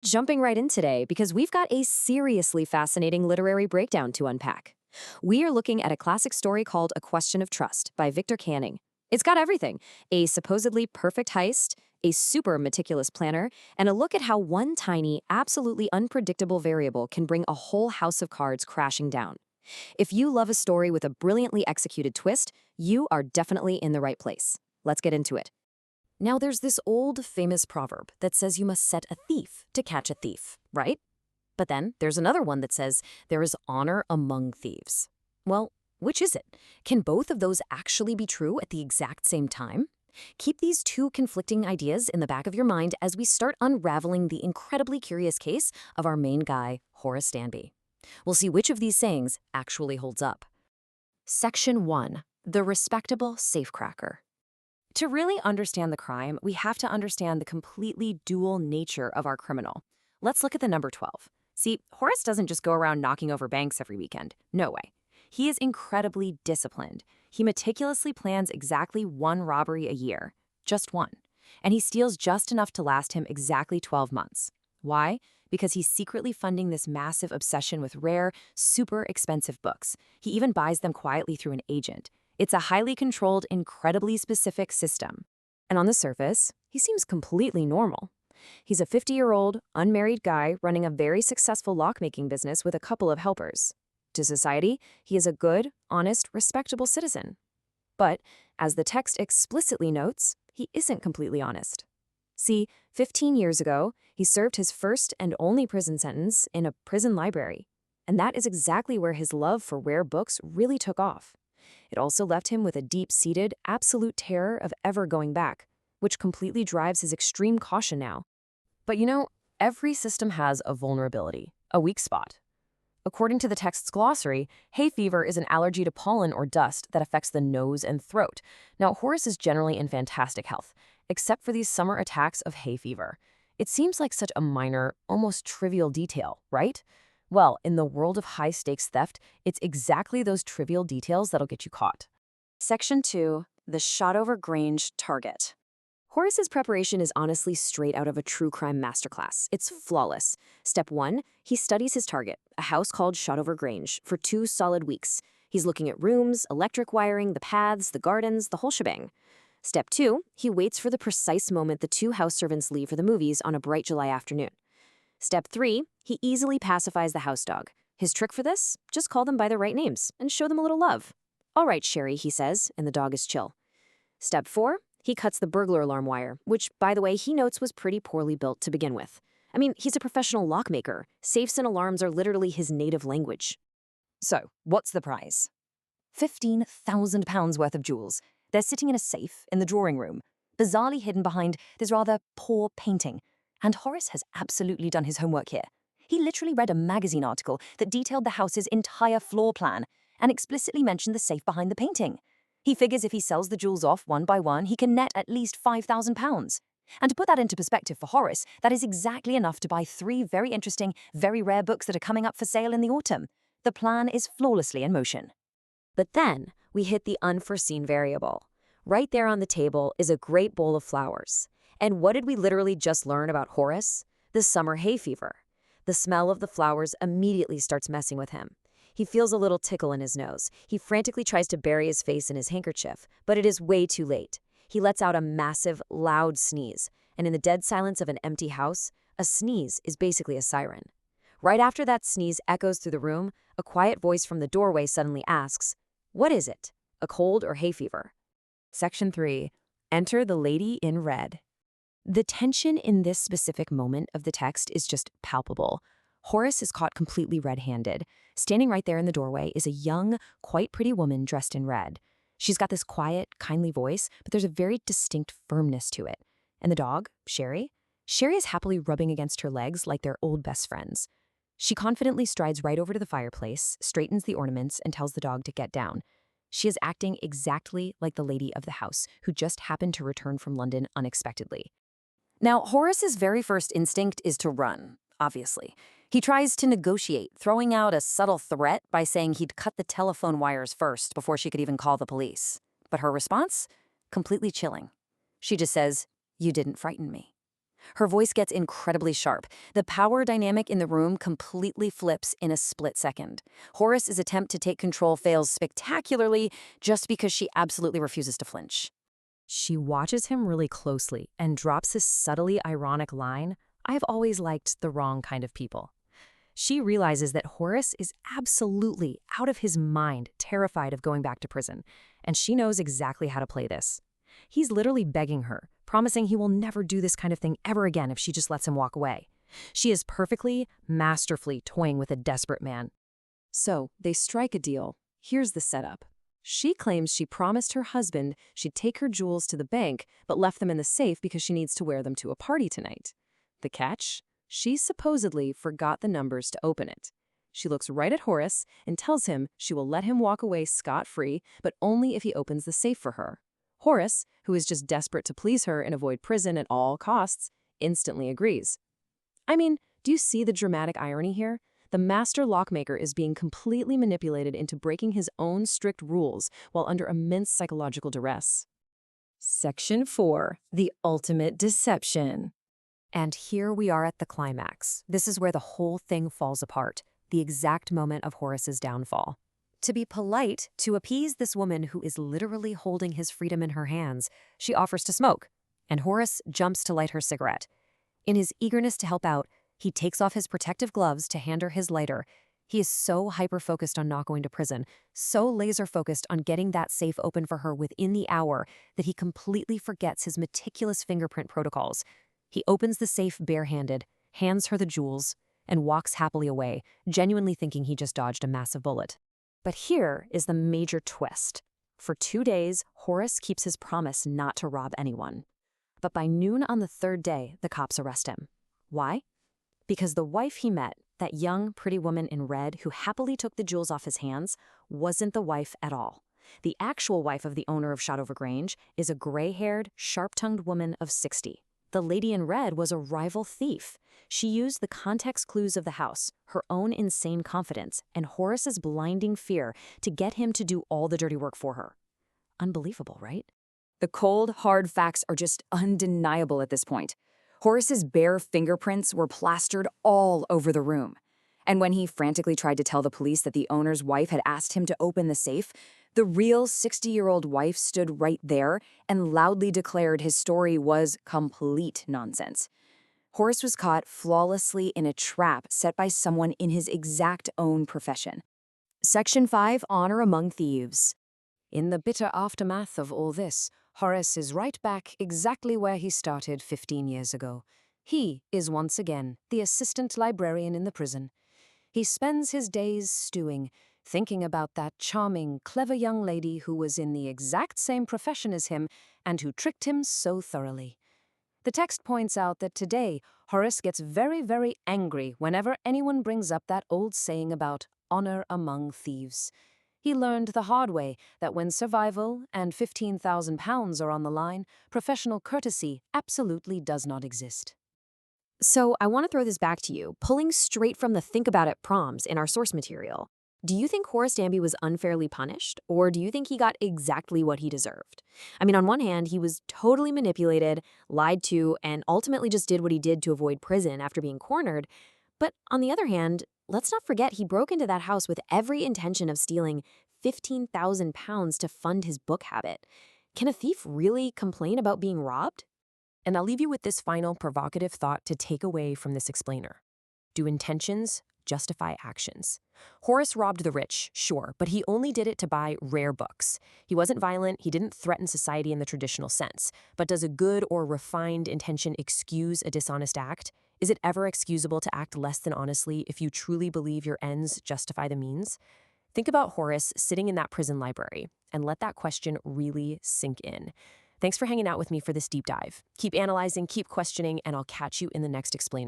jumping right in today because we've got a seriously fascinating literary breakdown to unpack. We are looking at a classic story called A Question of Trust by Victor Canning. It's got everything: a supposedly perfect heist, a super meticulous planner, and a look at how one tiny, absolutely unpredictable variable can bring a whole house of cards crashing down. If you love a story with a brilliantly executed twist, you are definitely in the right place. Let's get into it. Now, there's this old famous proverb that says you must set a thief to catch a thief, right? But then there's another one that says there is honor among thieves. Well, which is it? Can both of those actually be true at the exact same time? Keep these two conflicting ideas in the back of your mind as we start unraveling the incredibly curious case of our main guy, Horace Danby. We'll see which of these sayings actually holds up. Section 1. The Respectable Safecracker. To really understand the crime, we have to understand the completely dual nature of our criminal. Let's look at the number 12. See, Horace doesn't just go around knocking over banks every weekend. No way. He is incredibly disciplined. He meticulously plans exactly one robbery a year. Just one. And he steals just enough to last him exactly 12 months. Why? Because he's secretly funding this massive obsession with rare, super expensive books. He even buys them quietly through an agent. It's a highly controlled, incredibly specific system. And on the surface, he seems completely normal. He's a 50-year-old, unmarried guy running a very successful lockmaking business with a couple of helpers. To society, he is a good, honest, respectable citizen. But, as the text explicitly notes, he isn't completely honest. See, 15 years ago, he served his first and only prison sentence in a prison library. And that is exactly where his love for rare books really took off. It also left him with a deep-seated, absolute terror of ever going back, which completely drives his extreme caution now. But you know, every system has a vulnerability, a weak spot. According to the text's glossary, hay fever is an allergy to pollen or dust that affects the nose and throat. Now, Horace is generally in fantastic health, except for these summer attacks of hay fever. It seems like such a minor, almost trivial detail, right? Well, in the world of high-stakes theft, it's exactly those trivial details that'll get you caught. Section 2. The Shotover Grange Target. Horace's preparation is honestly straight out of a true crime masterclass. It's flawless. Step 1, he studies his target, a house called Shotover Grange, for 2 solid weeks. He's looking at rooms, electric wiring, the paths, the gardens, the whole shebang. Step 2, he waits for the precise moment the 2 house servants leave for the movies on a bright July afternoon. Step 3, he easily pacifies the house dog. His trick for this? Just call them by their right names and show them a little love. "All right, Sherry," he says, and the dog is chill. Step 4, he cuts the burglar alarm wire, which, by the way, he notes was pretty poorly built to begin with. I mean, he's a professional lockmaker. Safes and alarms are literally his native language. So, what's the prize? £15,000 worth of jewels. They're sitting in a safe in the drawing room, bizarrely hidden behind this rather poor painting. And Horace has absolutely done his homework here. He literally read a magazine article that detailed the house's entire floor plan and explicitly mentioned the safe behind the painting. He figures if he sells the jewels off one by one, he can net at least £5,000. And to put that into perspective for Horace, that is exactly enough to buy 3 very interesting, very rare books that are coming up for sale in the autumn. The plan is flawlessly in motion. But then we hit the unforeseen variable. Right there on the table is a great bowl of flowers. And what did we literally just learn about Horace? The summer hay fever. The smell of the flowers immediately starts messing with him. He feels a little tickle in his nose. He frantically tries to bury his face in his handkerchief, but it is way too late. He lets out a massive, loud sneeze, and in the dead silence of an empty house, a sneeze is basically a siren. Right after that sneeze echoes through the room, a quiet voice from the doorway suddenly asks, "What is it? A cold or hay fever?" Section 3. Enter the lady in red. The tension in this specific moment of the text is just palpable. Horace is caught completely red-handed. Standing right there in the doorway is a young, quite pretty woman dressed in red. She's got this quiet, kindly voice, but there's a very distinct firmness to it. And the dog, Sherry? Sherry is happily rubbing against her legs like they're old best friends. She confidently strides right over to the fireplace, straightens the ornaments, and tells the dog to get down. She is acting exactly like the lady of the house, who just happened to return from London unexpectedly. Now, Horace's very first instinct is to run, obviously. He tries to negotiate, throwing out a subtle threat by saying he'd cut the telephone wires first before she could even call the police. But her response? Completely chilling. She just says, "You didn't frighten me." Her voice gets incredibly sharp. The power dynamic in the room completely flips in a split second. Horace's attempt to take control fails spectacularly just because she absolutely refuses to flinch. She watches him really closely and drops this subtly ironic line, "I've always liked the wrong kind of people." She realizes that Horace is absolutely out of his mind, terrified of going back to prison, and she knows exactly how to play this. He's literally begging her, promising he will never do this kind of thing ever again if she just lets him walk away. She is perfectly, masterfully toying with a desperate man. So, they strike a deal. Here's the setup. She claims she promised her husband she'd take her jewels to the bank, but left them in the safe because she needs to wear them to a party tonight. The catch? She supposedly forgot the numbers to open it. She looks right at Horace and tells him she will let him walk away scot-free, but only if he opens the safe for her. Horace, who is just desperate to please her and avoid prison at all costs, instantly agrees. I mean, do you see the dramatic irony here? The master lockmaker is being completely manipulated into breaking his own strict rules while under immense psychological duress. Section 4. The Ultimate Deception. And here we are at the climax. This is where the whole thing falls apart, the exact moment of Horace's downfall. To be polite, to appease this woman who is literally holding his freedom in her hands, she offers to smoke, and Horace jumps to light her cigarette. In his eagerness to help out, he takes off his protective gloves to hand her his lighter. He is so hyper-focused on not going to prison, so laser-focused on getting that safe open for her within the hour, that he completely forgets his meticulous fingerprint protocols. He opens the safe barehanded, hands her the jewels, and walks happily away, genuinely thinking he just dodged a massive bullet. But here is the major twist. For 2 days, Horace keeps his promise not to rob anyone. But by noon on the third day, the cops arrest him. Why? Because the wife he met, that young, pretty woman in red who happily took the jewels off his hands, wasn't the wife at all. The actual wife of the owner of Shotover Grange is a gray-haired, sharp-tongued woman of 60. The lady in red was a rival thief. She used the context clues of the house, her own insane confidence, and Horace's blinding fear to get him to do all the dirty work for her. Unbelievable, right? The cold, hard facts are just undeniable at this point. Horace's bare fingerprints were plastered all over the room. And when he frantically tried to tell the police that the owner's wife had asked him to open the safe, the real 60-year-old wife stood right there and loudly declared his story was complete nonsense. Horace was caught flawlessly in a trap set by someone in his exact own profession. Section 5, Honor Among Thieves. In the bitter aftermath of all this, Horace is right back exactly where he started 15 years ago. He is once again the assistant librarian in the prison. He spends his days stewing, thinking about that charming, clever young lady who was in the exact same profession as him and who tricked him so thoroughly. The text points out that today, Horace gets very, very angry whenever anyone brings up that old saying about honor among thieves. He learned the hard way that when survival and 15,000 pounds are on the line, professional courtesy absolutely does not exist. So I want to throw this back to you, pulling straight from the Think About It prompts in our source material. Do you think Horace Danby was unfairly punished, or do you think he got exactly what he deserved? I mean, on one hand, he was totally manipulated, lied to, and ultimately just did what he did to avoid prison after being cornered. But on the other hand, let's not forget he broke into that house with every intention of stealing 15,000 pounds to fund his book habit. Can a thief really complain about being robbed? And I'll leave you with this final provocative thought to take away from this explainer. Do intentions justify actions? Horace robbed the rich, sure, but he only did it to buy rare books. He wasn't violent, he didn't threaten society in the traditional sense. But does a good or refined intention excuse a dishonest act? Is it ever excusable to act less than honestly if you truly believe your ends justify the means? Think about Horace sitting in that prison library and let that question really sink in. Thanks for hanging out with me for this deep dive. Keep analyzing, keep questioning, and I'll catch you in the next explainer.